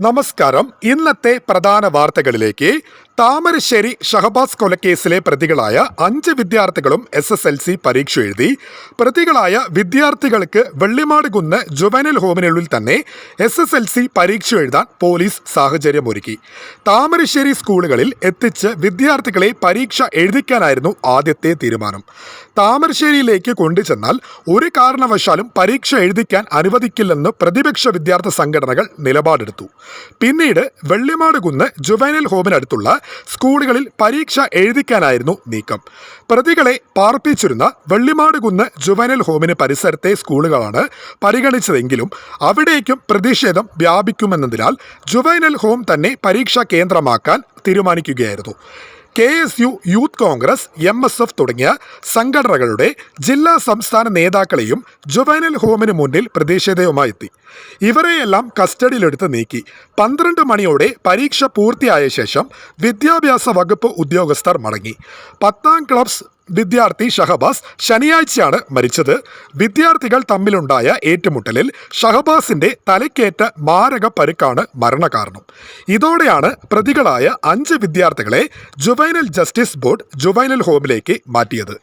നമസ്കാരം. ഇന്നത്തെ പ്രധാന വാർത്തകളിലേക്ക്. താമരശ്ശേരി ഷഹബാസ് കൊലക്കേസിലെ പ്രതികളായ 5 വിദ്യാർത്ഥികളും SSLC പരീക്ഷ എഴുതി. പ്രതികളായ വിദ്യാർത്ഥികൾക്ക് വെള്ളിമാടുകുന്ന് ജുവനൈൽ ഹോമിനുള്ളിൽ തന്നെ SSLC പരീക്ഷ എഴുതാൻ പോലീസ് സാഹചര്യമൊരുക്കി. താമരശ്ശേരി സ്കൂളുകളിൽ എത്തിച്ച് വിദ്യാർത്ഥികളെ പരീക്ഷ എഴുതിക്കാനായിരുന്നു ആദ്യത്തെ തീരുമാനം. താമരശ്ശേരിയിലേക്ക് കൊണ്ടുചെന്നാൽ ഒരു കാരണവശാലും പരീക്ഷ എഴുതിക്കാൻ അനുവദിക്കില്ലെന്ന് പ്രതിപക്ഷ വിദ്യാർത്ഥി സംഘടനകൾ നിലപാടെടുത്തു. പിന്നീട് വെള്ളിമാടുകുന്ന് ജുവനൈൽ ഹോമിനടുത്തുള്ള സ്കൂളുകളിൽ പരീക്ഷ എഴുതിക്കാനായിരുന്നു നീക്കം. പ്രതികളെ പാർപ്പിച്ചിരുന്ന വെള്ളിമാടുകുന്ന് ജുവനൈൽ ഹോമിന് പരിസരത്തെ സ്കൂളുകളാണ് പരിഗണിച്ചതെങ്കിലും അവിടേക്കും പ്രതിഷേധം വ്യാപിക്കുമെന്നതിനാൽ ജുവനൈൽ ഹോം തന്നെ പരീക്ഷാ കേന്ദ്രമാക്കാൻ തീരുമാനിക്കുകയായിരുന്നു. KSU, യൂത്ത് കോൺഗ്രസ്, MSF തുടങ്ങിയ സംഘടനകളുടെ ജില്ലാ സംസ്ഥാന നേതാക്കളെയും ജുവനൈൽ ഹോമിന് മുന്നിൽ പ്രതിഷേധവുമായി എത്തി. ഇവരെയെല്ലാം കസ്റ്റഡിയിലെടുത്ത് നീക്കി. 12 മണിയോടെ പരീക്ഷ പൂർത്തിയായ ശേഷം വിദ്യാഭ്യാസ വകുപ്പ് ഉദ്യോഗസ്ഥർ മടങ്ങി. 10ാം ക്ലാസ് വിദ്യാർത്ഥി ഷഹബാസ് ശനിയാഴ്ചയാണ് മരിച്ചത്. വിദ്യാർത്ഥികൾ തമ്മിലുണ്ടായ ഏറ്റുമുട്ടലിൽ ഷഹബാസിന്റെ തലയ്ക്കേറ്റ മാരക പരുക്കാണ് മരണകാരണം. ഇതോടെയാണ് പ്രതികളായ 5 വിദ്യാർത്ഥികളെ ജുവനൈൽ ജസ്റ്റിസ് ബോർഡ് ജുവനൈൽ ഹോമിലേക്ക് മാറ്റിയത്.